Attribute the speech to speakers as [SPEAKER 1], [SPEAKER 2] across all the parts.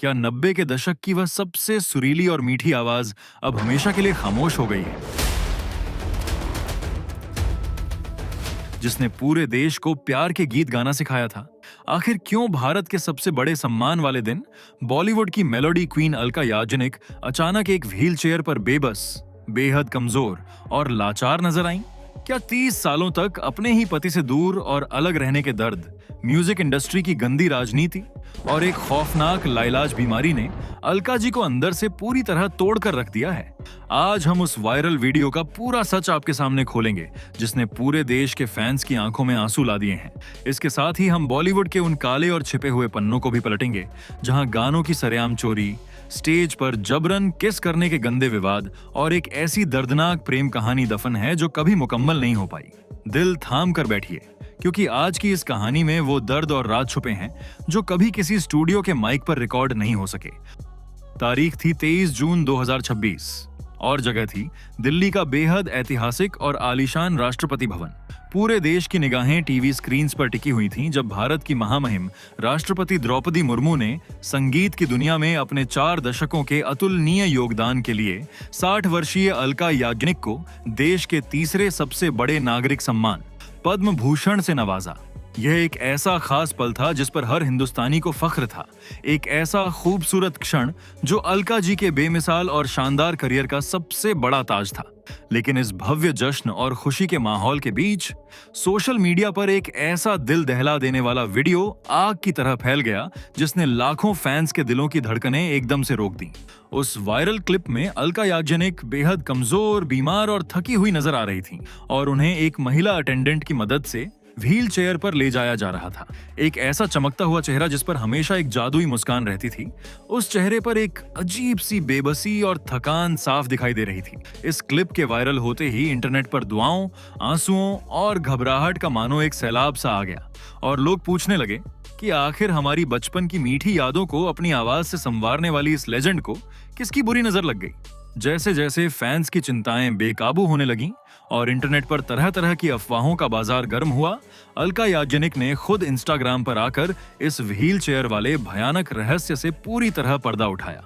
[SPEAKER 1] क्या 90 के दशक की वह सबसे सुरीली और मीठी आवाज अब हमेशा के लिए खामोश हो गई है, जिसने पूरे देश को प्यार के गीत गाना सिखाया था? आखिर क्यों भारत के सबसे बड़े सम्मान वाले दिन बॉलीवुड की मेलोडी क्वीन अलका याग्निक अचानक एक व्हील चेयर पर बेबस, बेहद कमजोर और लाचार नजर आईं? क्या 30 सालों तक अपने ही पति से दूर और अलग रहने के दर्द, म्यूजिक इंडस्ट्री की गंदी राजनीति और एक खौफनाक लाइलाज बीमारी ने अलका जी को अंदर से पूरी तरह तोड़कर रख दिया है? आज हम उस वायरल वीडियो का पूरा सच आपके सामने खोलेंगे, जिसने पूरे देश के फैंस की आंखों में आंसू ला दिए हैं। इसके साथ ही हम बॉलीवुड के उन काले और छिपे हुए पन्नों को भी पलटेंगे, जहां गानों की सरेआम चोरी, स्टेज पर जबरन किस करने के गंदे विवाद और एक ऐसी दर्दनाक प्रेम कहानी दफन है जो कभी मुकम्मल नहीं हो पाई। दिल थाम कर बैठिए, क्योंकि आज की इस कहानी में वो दर्द और राज छुपे हैं जो कभी किसी स्टूडियो के माइक पर रिकॉर्ड नहीं हो सके। तारीख थी 23 जून 2026 और जगह थी दिल्ली का बेहद ऐतिहासिक और आलीशान राष्ट्रपति भवन। पूरे देश की निगाहें टीवी स्क्रीन्स पर टिकी हुई थीं जब भारत की महामहिम राष्ट्रपति द्रौपदी मुर्मू ने संगीत की दुनिया में अपने 4 दशकों के अतुलनीय योगदान के लिए 60 वर्षीय अलका याग्निक को देश के तीसरे सबसे बड़े नागरिक सम्मान पद्म भूषण से नवाजा। यह एक ऐसा खास पल था जिस पर हर हिंदुस्तानी को फख्र था, एक ऐसा खूबसूरत क्षण जो अलका जी के बेमिसाल और शानदार करियर का सबसे बड़ा ताज था। लेकिन इस भव्य जश्न और खुशी के माहौल के बीच सोशल मीडिया पर एक ऐसा दिल दहला देने वाला वीडियो आग की तरह फैल गया, जिसने लाखों फैंस के दिलों की धड़कनें एकदम से रोक दी। उस वायरल क्लिप में अलका याग्निक बेहद कमजोर, बीमार और थकी हुई नजर आ रही थीं और उन्हें एक महिला अटेंडेंट की मदद से व्हील चेयर पर ले जाया जा रहा था। एक ऐसा चमकता हुआ चेहरा जिस पर हमेशा एक जादुई मुस्कान रहती थी, उस चेहरे पर एक अजीब सी बेबसी और थकान साफ दिखाई दे रही थी। इस क्लिप के वायरल होते ही इंटरनेट पर दुआओं, आंसुओं और घबराहट का मानो एक सैलाब सा आ गया और लोग पूछने लगे कि आखिर हमारी बचपन की मीठी यादों को अपनी आवाज से संवारने वाली इस लेजेंड को किसकी बुरी नजर लग गई। जैसे जैसे फैंस की चिंताएं बेकाबू होने लगीं और इंटरनेट पर तरह तरह की अफवाहों का बाजार गर्म हुआ, अलका याग्निक ने खुद इंस्टाग्राम पर आकर इस व्हील चेयर वाले भयानक रहस्य से पूरी तरह पर्दा उठाया।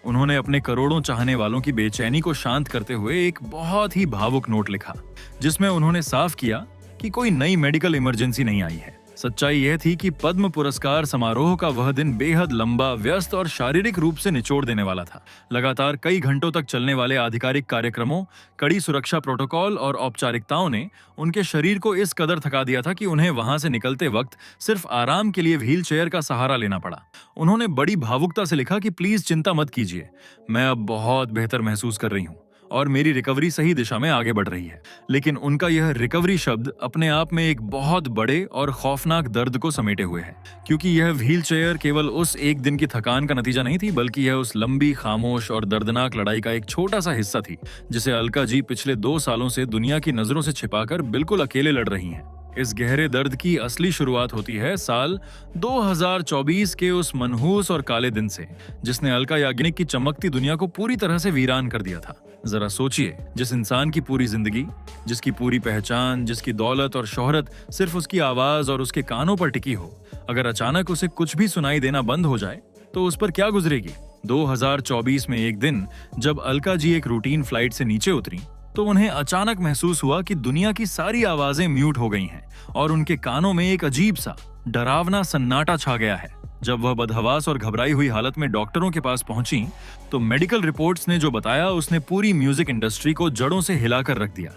[SPEAKER 1] उन्होंने अपने करोड़ों चाहने वालों की बेचैनी को शांत करते हुए एक बहुत ही भावुक नोट लिखा, जिसमें उन्होंने साफ किया कि कोई नई मेडिकल इमरजेंसी नहीं आई है। सच्चाई यह थी कि पद्म पुरस्कार समारोह का वह दिन बेहद लंबा, व्यस्त और शारीरिक रूप से निचोड़ देने वाला था। लगातार कई घंटों तक चलने वाले आधिकारिक कार्यक्रमों, कड़ी सुरक्षा प्रोटोकॉल और औपचारिकताओं ने उनके शरीर को इस कदर थका दिया था कि उन्हें वहां से निकलते वक्त सिर्फ आराम के लिए व्हील चेयर का सहारा लेना पड़ा। उन्होंने बड़ी भावुकता से लिखा कि प्लीज चिंता मत कीजिए, मैं अब बहुत बेहतर महसूस कर रही हूँ और मेरी रिकवरी सही दिशा में आगे बढ़ रही है। लेकिन उनका यह रिकवरी शब्द अपने आप में एक बहुत बड़े और खौफनाक दर्द को समेटे हुए है, क्योंकि यह व्हील चेयर केवल उस एक दिन की थकान का नतीजा नहीं थी, बल्कि यह उस लंबी, खामोश और दर्दनाक लड़ाई का एक छोटा सा हिस्सा थी, जिसे अलका जी पिछले 2 सालों से दुनिया की नजरों से छिपाकर बिल्कुल अकेले लड़ रही हैं। इस गहरे दर्द की असली शुरुआत होती है साल 2024 के उस मनहूस और काले दिन से, जिसने अलका याग्निक की चमकती दुनिया को पूरी तरह से वीरान कर दिया था। जरा सोचिए, जिस इंसान की पूरी जिंदगी, जिसकी पूरी पहचान, जिसकी दौलत और शोहरत सिर्फ उसकी आवाज और उसके कानों पर टिकी हो, अगर अचानक उसे कुछ भी सुनाई देना बंद हो जाए तो उस पर क्या गुजरेगी। 2024 में एक दिन जब अलका जी एक रूटीन फ्लाइट से नीचे उतरी तो उन्हें अचानक महसूस हुआ कि दुनिया की सारी आवाजें म्यूट हो गई हैं और उनके कानों में एक अजीब सा डरावना सन्नाटा छा गया है। जब वह बदहवास और घबराई हुई हालत में डॉक्टरों के पास पहुंची तो मेडिकल रिपोर्ट्स ने जो बताया उसने पूरी म्यूजिक इंडस्ट्री को जड़ों से हिलाकर रख दिया।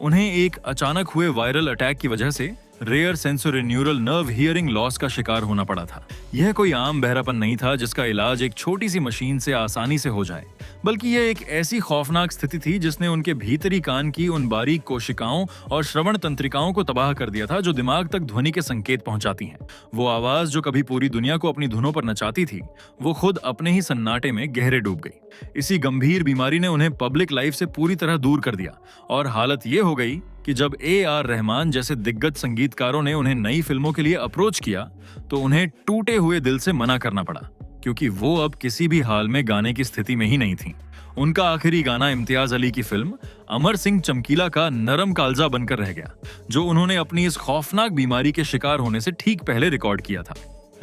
[SPEAKER 1] उन्हें एक अचानक हुए वायरल अटैक की वजह से rare sensory neural nerve hearing loss का शिकार होना पड़ा था। यह कोई आम बहरापन नहीं था जिसका इलाज एक छोटी सी मशीन से आसानी से हो जाए, बल्कि यह एक ऐसी खौफनाक स्थिति थी जिसने उनके भीतरी कान की उन बारीक कोशिकाओं और श्रवण तंत्रिकाओं को तबाह कर दिया था जो दिमाग तक ध्वनि के संकेत पहुंचाती हैं। वो आवाज जो कभी पूरी दुनिया को अपनी धुनों पर नचाती थी, वो खुद अपने ही सन्नाटे में गहरे डूब गई। इसी गंभीर बीमारी ने उन्हें पब्लिक लाइफ से पूरी तरह दूर कर दिया और हालत ये हो गई कि जब AR रहमान जैसे दिग्गज संगीतकारों ने उन्हें नई फिल्मों के लिए अप्रोच किया तो उन्हें टूटे हुए दिल से मना करना पड़ा, क्योंकि वो अब किसी भी हाल में गाने की स्थिति में ही नहीं थी। उनका आखिरी गाना इम्तियाज अली की फिल्म अमर सिंह चमकीला का नरम कालजा बनकर रह गया, जो उन्होंने अपनी इस खौफनाक बीमारी के शिकार होने से ठीक पहले रिकॉर्ड किया था।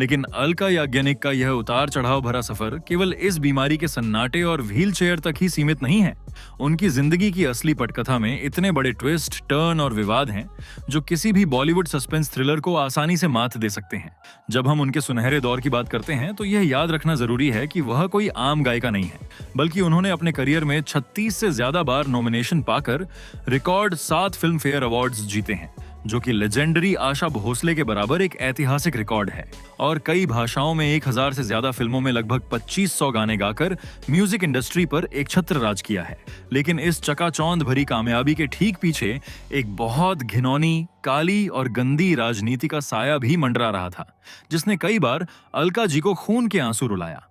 [SPEAKER 1] लेकिन अलका याग्निक का यह उतार चढ़ाव भरा सफर केवल इस बीमारी के सन्नाटे और व्हील चेयर तक ही सीमित नहीं है। उनकी जिंदगी की असली पटकथा में इतने बड़े ट्विस्ट, टर्न और विवाद हैं जो किसी भी बॉलीवुड सस्पेंस थ्रिलर को आसानी से मात दे सकते हैं। जब हम उनके सुनहरे दौर की बात करते हैं तो यह याद रखना जरूरी है कि वह कोई आम गायिका नहीं है, बल्कि उन्होंने अपने करियर में 36 से ज्यादा बार नॉमिनेशन पाकर रिकॉर्ड 7 फिल्म फेयर अवार्ड्स जीते हैं, जो कि लेजेंडरी आशा भोसले के बराबर एक ऐतिहासिक रिकॉर्ड है। और कई भाषाओं में 1000 से ज्यादा फिल्मों में लगभग 2500 गाने गाकर म्यूजिक इंडस्ट्री पर एक छत्र राज किया है। लेकिन इस चकाचौंध भरी कामयाबी के ठीक पीछे एक बहुत घिनौनी, काली और गंदी राजनीति का साया भी मंडरा रहा था, जिसने कई बार अलका जी को खून के आंसू रुलाया।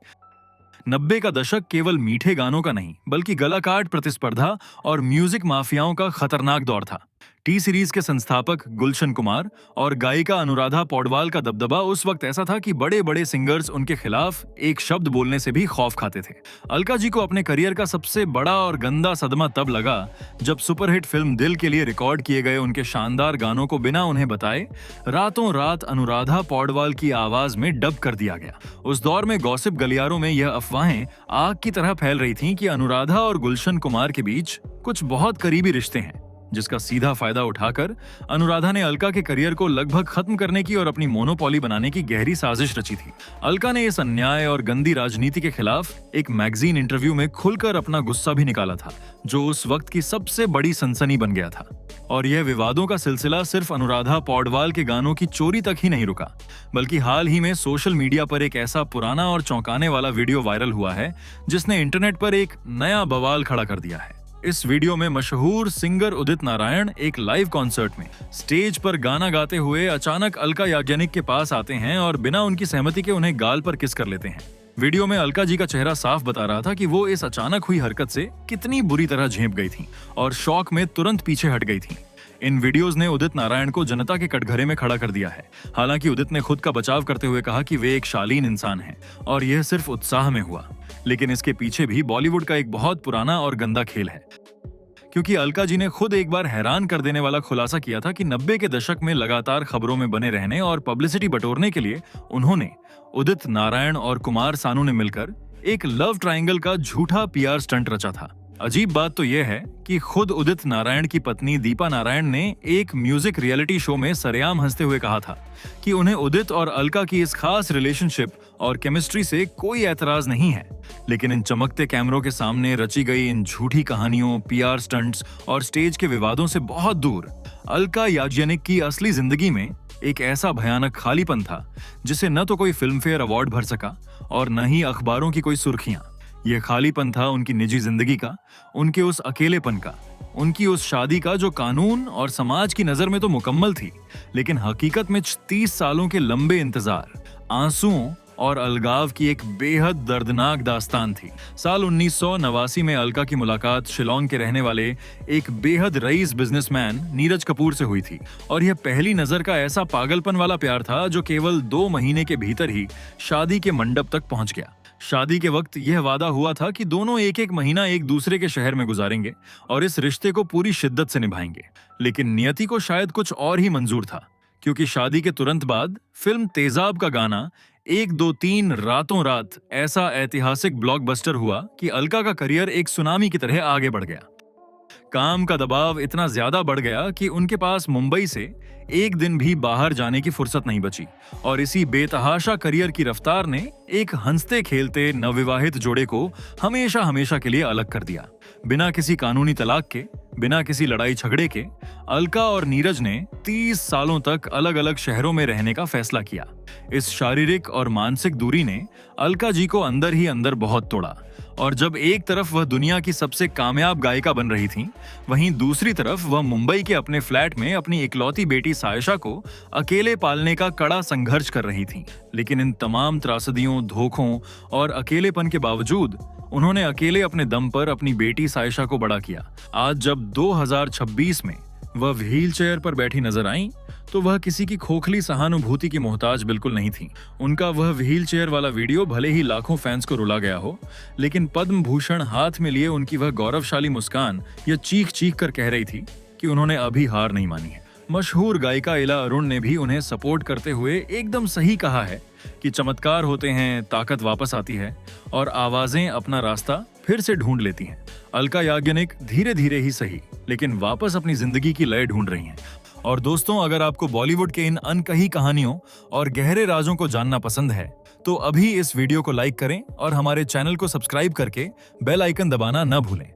[SPEAKER 1] 90 का दशक केवल मीठे गानों का नहीं, बल्कि गलाकाट प्रतिस्पर्धा और म्यूजिक माफियाओं का खतरनाक दौर था। टी सीरीज के संस्थापक गुलशन कुमार और गायिका अनुराधा पौडवाल का दबदबा उस वक्त ऐसा था कि बड़े बड़े सिंगर्स उनके खिलाफ एक शब्द बोलने से भी खौफ खाते थे। अलका जी को अपने करियर का सबसे बड़ा और गंदा सदमा तब लगा जब सुपरहिट फिल्म दिल के लिए रिकॉर्ड किए गए उनके शानदार गानों को बिना उन्हें बताए रातों रात अनुराधा पौडवाल की आवाज में डब कर दिया गया। उस दौर में गॉसिप गलियारों में यह अफवाहें आग की तरह फैल रही थीं कि अनुराधा और गुलशन कुमार के बीच कुछ बहुत करीबी रिश्ते हैं, जिसका सीधा फायदा उठाकर अनुराधा ने अलका के करियर को लगभग खत्म करने की और अपनी मोनोपोली बनाने की गहरी साजिश रची थी। अलका ने इस अन्याय और गंदी राजनीति के खिलाफ एक मैगजीन इंटरव्यू में खुलकर अपना गुस्सा भी निकाला था, जो उस वक्त की सबसे बड़ी सनसनी बन गया था। और यह विवादों का सिलसिला सिर्फ अनुराधा पौडवाल के गानों की चोरी तक ही नहीं रुका, बल्कि हाल ही में सोशल मीडिया पर एक ऐसा पुराना और चौंकाने वाला वीडियो वायरल हुआ है जिसने इंटरनेट पर एक नया बवाल खड़ा कर दिया है। इस वीडियो में मशहूर सिंगर उदित नारायण एक लाइव कॉन्सर्ट में स्टेज पर गाना गाते हुए अचानक अलका याग्निक के पास आते हैं और बिना उनकी सहमति के उन्हें गाल पर किस कर लेते हैं। वीडियो में अलका जी का चेहरा साफ बता रहा था कि वो इस अचानक हुई हरकत से कितनी बुरी तरह झेप गई थी और शौक में तुरंत पीछे हट गई थी। इन वीडियोस ने उदित नारायण को जनता के कटघरे में खड़ा कर दिया है। हालांकि उदित ने खुद का बचाव करते हुए कहा कि वे एक शालीन इंसान हैं और यह सिर्फ उत्साह में हुआ, लेकिन इसके पीछे भी बॉलीवुड का एक बहुत पुराना और गंदा खेल है। क्योंकि अलका जी ने खुद एक बार हैरान कर देने वाला खुलासा किया था कि 90 के दशक में लगातार खबरों में बने रहने और पब्लिसिटी बटोरने के लिए उन्होंने, उदित नारायण और कुमार सानू ने मिलकर एक लव ट्रायंगल का झूठा पीआर स्टंट रचा था। अजीब बात तो यह है कि खुद उदित नारायण की पत्नी दीपा नारायण ने एक म्यूजिक रियलिटी शो में सरेआम हंसते हुए कहा था कि उन्हें उदित और अलका की इस खास रिलेशनशिप और केमिस्ट्री से कोई ऐतराज नहीं है। लेकिन इन चमकते कैमरों के सामने रची गई इन झूठी कहानियों, पीआर स्टंट्स और स्टेज के विवादों से बहुत दूर अलका याग्निक की असली जिंदगी में एक ऐसा भयानक खालीपन था जिसे न तो कोई फिल्म फेयर अवार्ड भर सका और न ही अखबारों की कोई सुर्खियां। यह खालीपन था उनकी निजी जिंदगी का, उनके उस अकेलेपन का, उनकी उस शादी का जो कानून और समाज की नजर में तो मुकम्मल थी, लेकिन हकीकत में 30 सालों के लंबे इंतजार, आंसुओं और अलगाव की एक बेहद दर्दनाक दास्तान थी। साल 1989 में अलका की मुलाकात शिलोंग के रहने वाले एक बेहद रईस बिजनेसमैन नीरज कपूर से हुई थी और यह पहली नजर का ऐसा पागलपन वाला प्यार था जो केवल 2 महीने के भीतर ही शादी के मंडप तक पहुंच गया। शादी के वक्त यह वादा हुआ था कि दोनों एक महीना एक दूसरे के शहर में गुजारेंगे और इस रिश्ते को पूरी शिद्दत से निभाएंगे। लेकिन नियति को शायद कुछ और ही मंजूर था, क्योंकि शादी के तुरंत बाद फिल्म तेजाब का गाना 1 2 3 रातों रात ऐसा ऐतिहासिक ब्लॉकबस्टर हुआ कि अलका का करियर एक सुनामी की तरह आगे बढ़ गया। काम का दबाव इतना ज्यादा बढ़ गया कि उनके पास मुंबई से एक दिन भी बाहर जाने की फुर्सत नहीं बची और इसी बेतहाशा करियर की रफ्तार ने एक हंसते खेलते नवविवाहित जोड़े को हमेशा हमेशा के लिए अलग कर दिया। बिना किसी कानूनी तलाक के, बिना किसी लड़ाई झगड़े के अलका और नीरज ने 30 सालों तक अलग अलग शहरों में रहने का फैसला किया। इस शारीरिक और मानसिक दूरी ने अलका जी को अंदर ही अंदर बहुत तोड़ा और जब एक तरफ वह दुनिया की सबसे कामयाब गायिका बन रही थीं, वहीं दूसरी तरफ वह मुंबई के अपने फ्लैट में अपनी इकलौती बेटी सायशा को अकेले पालने का कड़ा संघर्ष कर रही थीं। लेकिन इन तमाम त्रासदियों, धोखों और अकेलेपन के बावजूद उन्होंने अकेले अपने दम पर अपनी बेटी सायशा को बड़ा किया। आज जब 2026 में वह व्हील चेयर पर बैठी नजर आईं, तो वह किसी की खोखली सहानुभूति की मोहताज बिल्कुल नहीं थी। उनका वह व्हील चेयर वाला वीडियो भले ही लाखों फैंस को रुला गया हो, लेकिन पद्म भूषण हाथ में लिए उनकी वह गौरवशाली मुस्कान यह चीख चीख कर कह रही थी कि उन्होंने अभी हार नहीं मानी है। मशहूर गायिका इला अरुण ने भी उन्हें सपोर्ट करते हुए एकदम सही कहा है कि चमत्कार होते हैं, ताकत वापस आती है और आवाजें अपना रास्ता फिर से ढूंढ लेती हैं। अलका याग्निक धीरे धीरे ही सही, लेकिन वापस अपनी जिंदगी की लय ढूंढ रही हैं। और दोस्तों, अगर आपको बॉलीवुड के इन अनकही कहानियों और गहरे राजों को जानना पसंद है, तो अभी इस वीडियो को लाइक करें और हमारे चैनल को सब्सक्राइब करके बेल आइकन दबाना न भूलें।